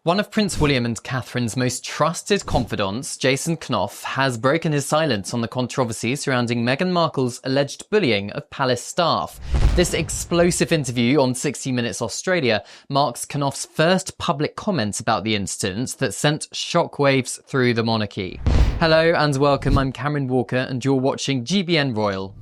One of Prince William and Catherine's most trusted confidants, Jason Knauf, has broken his silence on the controversy surrounding Meghan Markle's alleged bullying of palace staff. This explosive interview on 60 Minutes Australia marks Knauf's first public comment about the incident that sent shockwaves through the monarchy. Hello and welcome, I'm Cameron Walker and you're watching GBN Royal.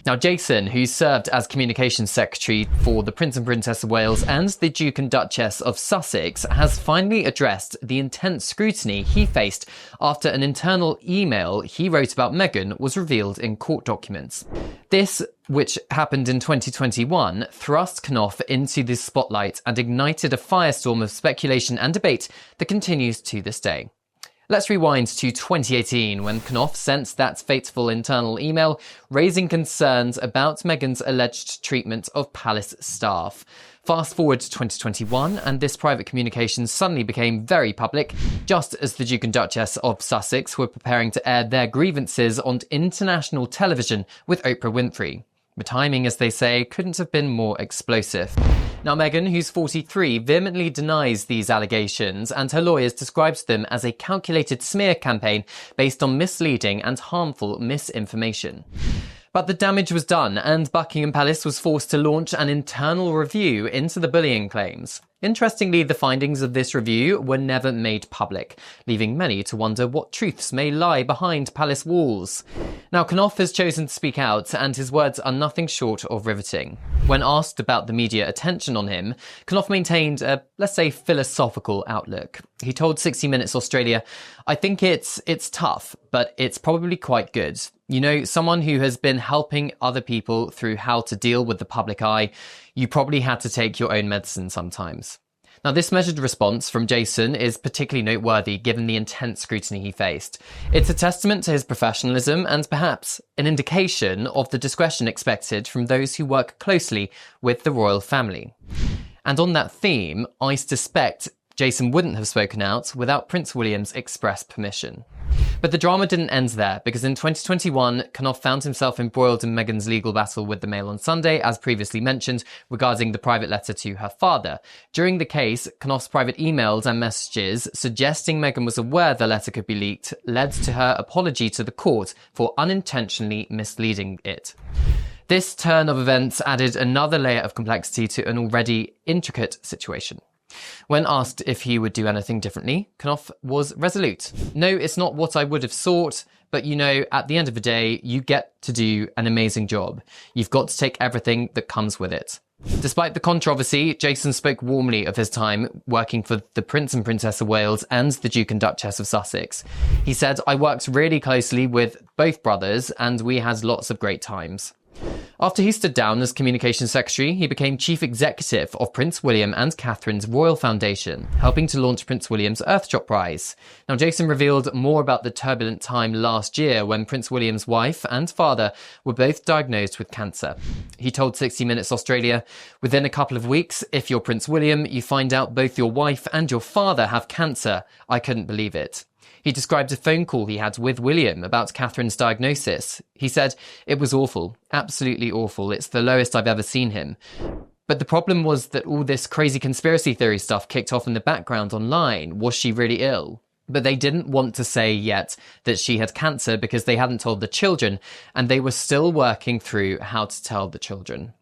Now, Jason, who served as Communications Secretary for the Prince and Princess of Wales and the Duke and Duchess of Sussex, has finally addressed the intense scrutiny he faced after an internal email he wrote about Meghan was revealed in court documents. This, which happened in 2021, thrust Knauf into the spotlight and ignited a firestorm of speculation and debate that continues to this day. Let's rewind to 2018 when Knauf sent that fateful internal email raising concerns about Meghan's alleged treatment of palace staff. Fast forward to 2021 and this private communication suddenly became very public, just as the Duke and Duchess of Sussex were preparing to air their grievances on international television with Oprah Winfrey. The timing, as they say, couldn't have been more explosive. Now, Meghan, who's 43, vehemently denies these allegations, and her lawyers describes them as a calculated smear campaign based on misleading and harmful misinformation. But the damage was done, and Buckingham Palace was forced to launch an internal review into the bullying claims. Interestingly, the findings of this review were never made public, leaving many to wonder what truths may lie behind palace walls. Now, Knauf has chosen to speak out, and his words are nothing short of riveting. When asked about the media attention on him, Knauf maintained a, let's say, philosophical outlook. He told 60 Minutes Australia, "I think it's tough, but it's probably quite good. You know, someone who has been helping other people through how to deal with the public eye, you probably had to take your own medicine sometimes." Now, this measured response from Jason is particularly noteworthy given the intense scrutiny he faced. It's a testament to his professionalism and perhaps an indication of the discretion expected from those who work closely with the royal family. And on that theme, I suspect Jason wouldn't have spoken out without Prince William's express permission. But the drama didn't end there, because in 2021, Knauf found himself embroiled in Meghan's legal battle with the Mail on Sunday, as previously mentioned, regarding the private letter to her father. During the case, Knauf's private emails and messages suggesting Meghan was aware the letter could be leaked led to her apology to the court for unintentionally misleading it. This turn of events added another layer of complexity to an already intricate situation. When asked if he would do anything differently, Knauf was resolute. "No, it's not what I would have thought, but you know, at the end of the day, you get to do an amazing job. You've got to take everything that comes with it." Despite the controversy, Jason spoke warmly of his time working for the Prince and Princess of Wales and the Duke and Duchess of Sussex. He said, "I worked really closely with both brothers and we had lots of great times." After he stood down as Communications Secretary, he became Chief Executive of Prince William and Catherine's Royal Foundation, helping to launch Prince William's Earthshot Prize. Now, Jason revealed more about the turbulent time last year when Prince William's wife and father were both diagnosed with cancer. He told 60 Minutes Australia, "Within a couple of weeks, if you're Prince William, you find out both your wife and your father have cancer. I couldn't believe it." He described a phone call he had with William about Catherine's diagnosis. He said, "It was awful, absolutely awful. It's the lowest I've ever seen him." But the problem was that all this crazy conspiracy theory stuff kicked off in the background online. Was she really ill? But they didn't want to say yet that she had cancer because they hadn't told the children, and they were still working through how to tell the children.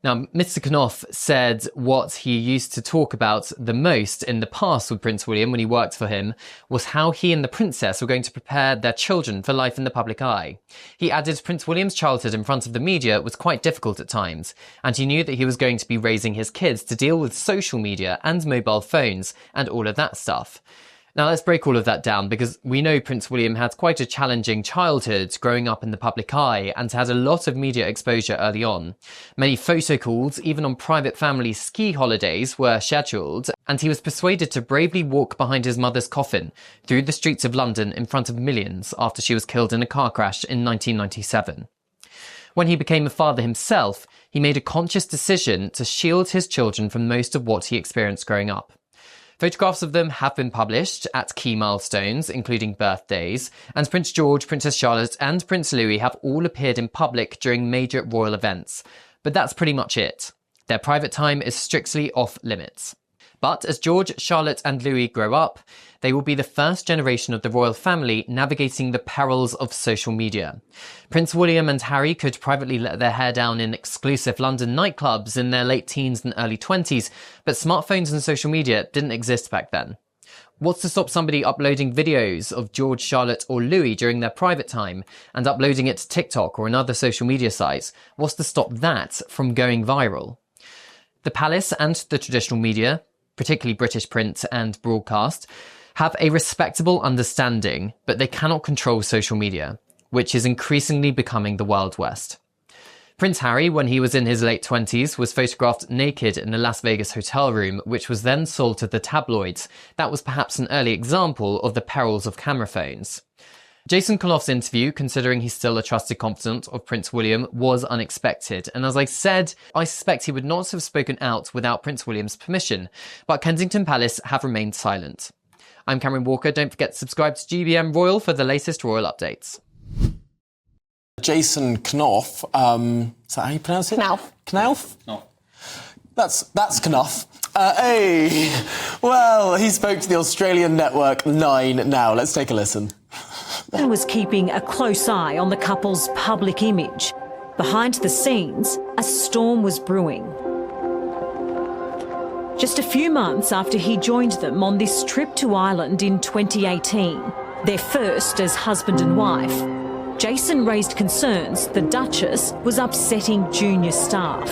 Now, Mr. Knauf said what he used to talk about the most in the past with Prince William when he worked for him was how he and the princess were going to prepare their children for life in the public eye. He added Prince William's childhood in front of the media was quite difficult at times, and he knew that he was going to be raising his kids to deal with social media and mobile phones and all of that stuff. Now, let's break all of that down, because we know Prince William had quite a challenging childhood growing up in the public eye and had a lot of media exposure early on. Many photo calls, even on private family ski holidays, were scheduled, and he was persuaded to bravely walk behind his mother's coffin through the streets of London in front of millions after she was killed in a car crash in 1997. When he became a father himself, he made a conscious decision to shield his children from most of what he experienced growing up. Photographs of them have been published at key milestones, including birthdays, and Prince George, Princess Charlotte and Prince Louis have all appeared in public during major royal events. But that's pretty much it. Their private time is strictly off limits. But as George, Charlotte and Louis grow up, they will be the first generation of the royal family navigating the perils of social media. Prince William and Harry could privately let their hair down in exclusive London nightclubs in their late teens and early 20s, but smartphones and social media didn't exist back then. What's to stop somebody uploading videos of George, Charlotte or Louis during their private time and uploading it to TikTok or another social media site? What's to stop that from going viral? The palace and the traditional media, particularly British print and broadcast, have a respectable understanding, but they cannot control social media, which is increasingly becoming the Wild West. Prince Harry, when he was in his late 20s, was photographed naked in a Las Vegas hotel room, which was then sold to the tabloids. That was perhaps an early example of the perils of camera phones. Jason Knauf's interview, considering he's still a trusted confidant of Prince William, was unexpected. And as I said, I suspect he would not have spoken out without Prince William's permission. But Kensington Palace have remained silent. I'm Cameron Walker. Don't forget to subscribe to GBM Royal for the latest royal updates. Jason Knauf, is that how you pronounce it? Knauf. Knauf? No. That's Knauf. Hey! Well, he spoke to the Australian network 9 Now. Let's take a listen. And was keeping a close eye on the couple's public image. Behind the scenes, a storm was brewing. Just a few months after he joined them on this trip to Ireland in 2018, their first as husband and wife, Jason raised concerns the Duchess was upsetting junior staff.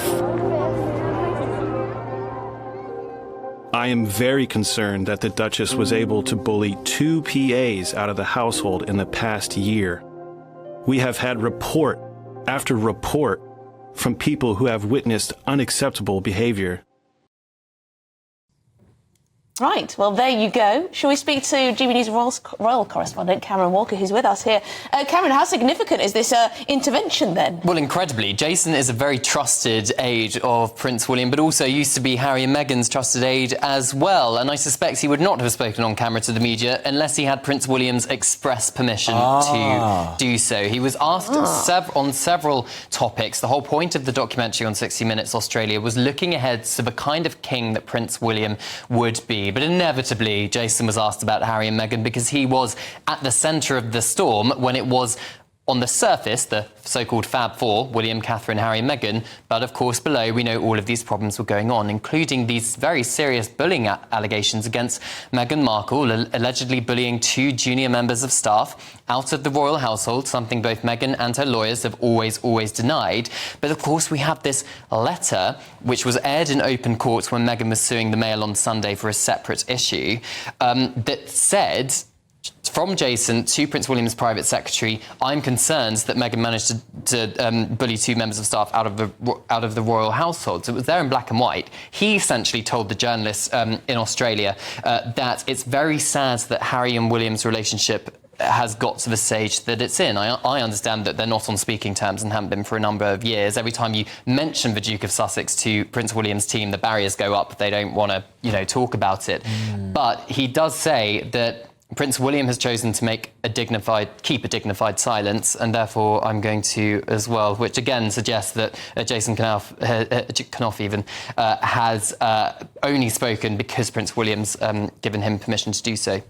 I am very concerned that the Duchess was able to bully 2 PAs out of the household in the past year. We have had report after report from people who have witnessed unacceptable behavior. Right, well, there you go. Shall we speak to GB News royal correspondent Cameron Walker, who's with us here. Cameron, how significant is this intervention then? Well, incredibly. Jason is a very trusted aide of Prince William, but also used to be Harry and Meghan's trusted aide as well. And I suspect he would not have spoken on camera to the media unless he had Prince William's express permission to do so. He was asked on several topics. The whole point of the documentary on 60 Minutes Australia was looking ahead to the kind of king that Prince William would be. But inevitably, Jason was asked about Harry and Meghan because he was at the centre of the storm when it was, on the surface, the so-called Fab Four, William, Catherine, Harry and Meghan. But of course, below, we know all of these problems were going on, including these very serious bullying allegations against Meghan Markle, allegedly bullying 2 junior members of staff out of the royal household, something both Meghan and her lawyers have always denied. But of course, we have this letter, which was aired in open court when Meghan was suing the Mail on Sunday for a separate issue, that said, from Jason to Prince William's private secretary, I'm concerned that Meghan managed to bully 2 members of staff out of the royal household. So it was there in black and white. He essentially told the journalists in Australia that it's very sad that Harry and William's relationship has got to the stage that it's in. I understand that they're not on speaking terms and haven't been for a number of years. Every time you mention the Duke of Sussex to Prince William's team, the barriers go up. They don't want to, talk about it. But he does say that Prince William has chosen to keep a dignified silence, and therefore I'm going to as well, which again suggests that Jason Knauf even has only spoken because Prince William's given him permission to do so.